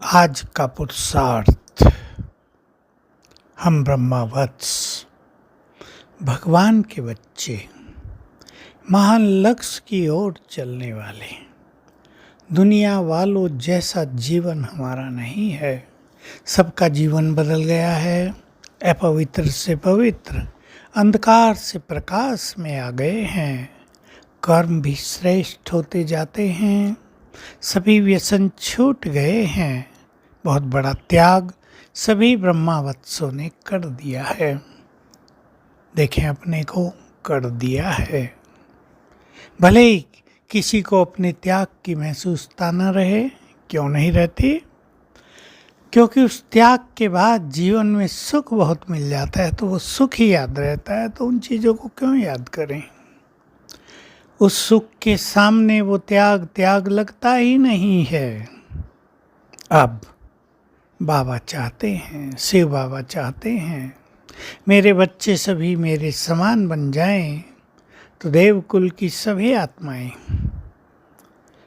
आज का पुरुषार्थ। हम ब्रह्मावत्स, भगवान के बच्चे, महान लक्ष्य की ओर चलने वाले। दुनिया वालों जैसा जीवन हमारा नहीं है। सबका जीवन बदल गया है। अपवित्र से पवित्र, अंधकार से प्रकाश में आ गए हैं। कर्म भी श्रेष्ठ होते जाते हैं। सभी व्यसन छूट गए हैं। बहुत बड़ा त्याग सभी ब्रह्मावत्सों ने कर दिया है। देखें, अपने को कर दिया है। भले ही किसी को अपने त्याग की महसूसता न रहे, क्यों नहीं रहती? क्योंकि उस त्याग के बाद जीवन में सुख बहुत मिल जाता है, तो वो सुख ही याद रहता है। तो उन चीज़ों को क्यों याद करें? उस सुख के सामने वो त्याग लगता ही नहीं है। अब बाबा चाहते हैं, शिव बाबा चाहते हैं, मेरे बच्चे सभी मेरे समान बन जाएं, तो देवकुल की सभी आत्माएं,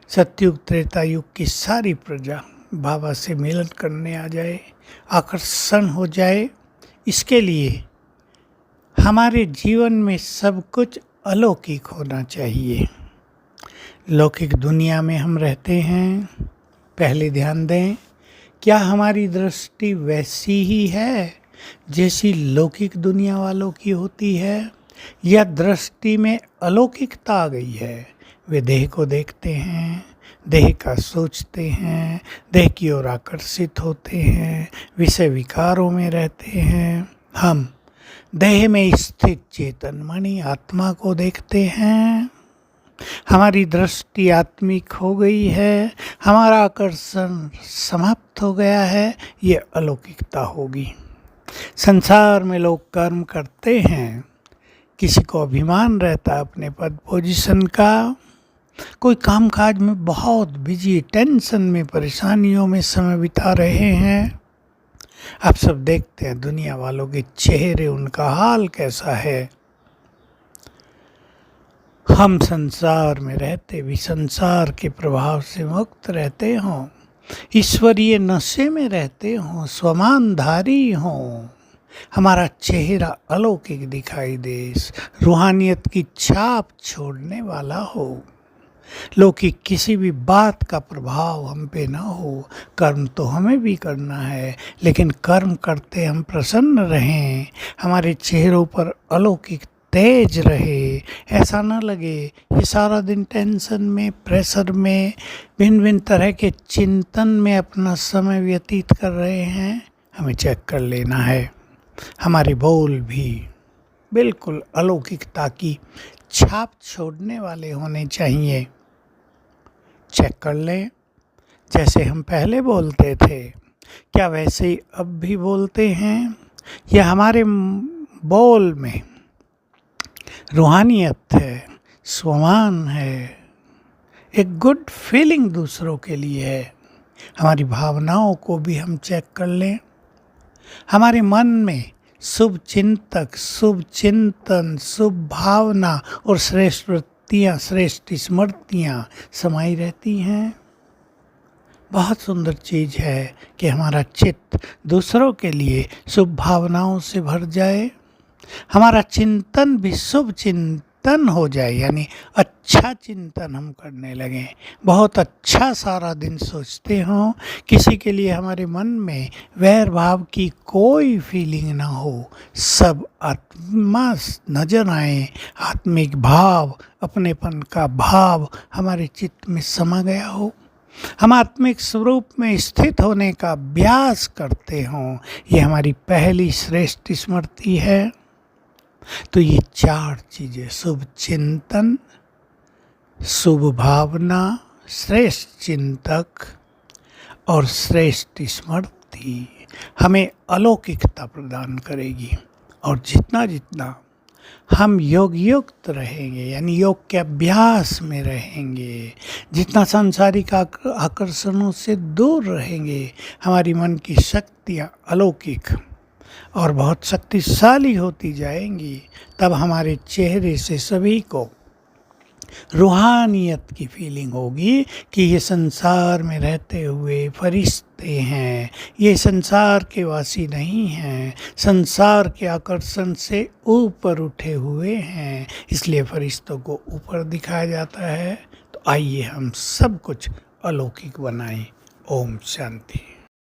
सतयुग त्रेता युग की सारी प्रजा बाबा से मिलन करने आ जाए, आकर्षण हो जाए। इसके लिए हमारे जीवन में सब कुछ अलौकिक होना चाहिए। लौकिक दुनिया में हम रहते हैं। पहले ध्यान दें, क्या हमारी दृष्टि वैसी ही है जैसी लौकिक दुनिया वालों की होती है, या दृष्टि में अलौकिकता आ गई है? वे देह को देखते हैं, देह का सोचते हैं, देह की ओर आकर्षित होते हैं, विषय विकारों में रहते हैं। हम देह में स्थित चेतन मणि आत्मा को देखते हैं। हमारी दृष्टि आत्मिक हो गई है, हमारा आकर्षण समाप्त हो गया है। ये अलौकिकता होगी। संसार में लोग कर्म करते हैं, किसी को अभिमान रहता है अपने पद पोजीशन का, कोई कामकाज में बहुत बिजी, टेंशन में, परेशानियों में समय बिता रहे हैं। आप सब देखते हैं दुनिया वालों के चेहरे, उनका हाल कैसा है। हम संसार में रहते भी संसार के प्रभाव से मुक्त रहते हों, ईश्वरीय नशे में रहते हों, स्वमानधारी हों, हमारा चेहरा अलौकिक दिखाई दे, रूहानियत की छाप छोड़ने वाला हो, लौकिक किसी भी बात का प्रभाव हम पे ना हो। कर्म तो हमें भी करना है, लेकिन कर्म करते हम प्रसन्न रहें, हमारे चेहरों पर अलौकिक तेज रहे। ऐसा ना लगे ये सारा दिन टेंशन में, प्रेशर में, भिन्न भिन्न तरह के चिंतन में अपना समय व्यतीत कर रहे हैं। हमें चेक कर लेना है। हमारे बोल भी बिल्कुल अलौकिकता की छाप छोड़ने वाले होने चाहिए। चेक कर लें, जैसे हम पहले बोलते थे, क्या वैसे ही अब भी बोलते हैं, या हमारे बोल में रूहानियत है, स्वमान है, एक गुड फीलिंग दूसरों के लिए है। हमारी भावनाओं को भी हम चेक कर लें। हमारे मन में शुभ चिंतक, शुभ चिंतन, शुभ भावना और श्रेष्ठ वृत्तियाँ, श्रेष्ठ स्मृतियाँ समाई रहती हैं। बहुत सुंदर चीज़ है कि हमारा चित्त दूसरों के लिए शुभ भावनाओं से भर जाए, हमारा चिंतन भी शुभ चिंतन हो जाए, यानी अच्छा चिंतन हम करने लगें, बहुत अच्छा सारा दिन सोचते हों, किसी के लिए हमारे मन में वैर भाव की कोई फीलिंग ना हो, सब आत्मा नजर आए, आत्मिक भाव, अपनेपन का भाव हमारे चित्त में समा गया हो, हम आत्मिक स्वरूप में स्थित होने का अभ्यास करते हों। ये हमारी पहली श्रेष्ठ स्मृति है। तो ये चार चीज़ें, शुभ चिंतन, शुभ भावना, श्रेष्ठ चिंतक और श्रेष्ठ स्मृति, हमें अलौकिकता प्रदान करेगी। और जितना जितना हम योग युक्त रहेंगे, यानी योग के अभ्यास में रहेंगे, जितना सांसारिक आकर्षणों से दूर रहेंगे, हमारी मन की शक्तियाँ अलौकिक और बहुत शक्तिशाली होती जाएंगी। तब हमारे चेहरे से सभी को रूहानियत की फीलिंग होगी कि ये संसार में रहते हुए फरिश्ते हैं, ये संसार के वासी नहीं हैं, संसार के आकर्षण से ऊपर उठे हुए हैं, इसलिए फरिश्तों को ऊपर दिखाया जाता है। तो आइए हम सब कुछ अलौकिक बनाएं। ओम शांति।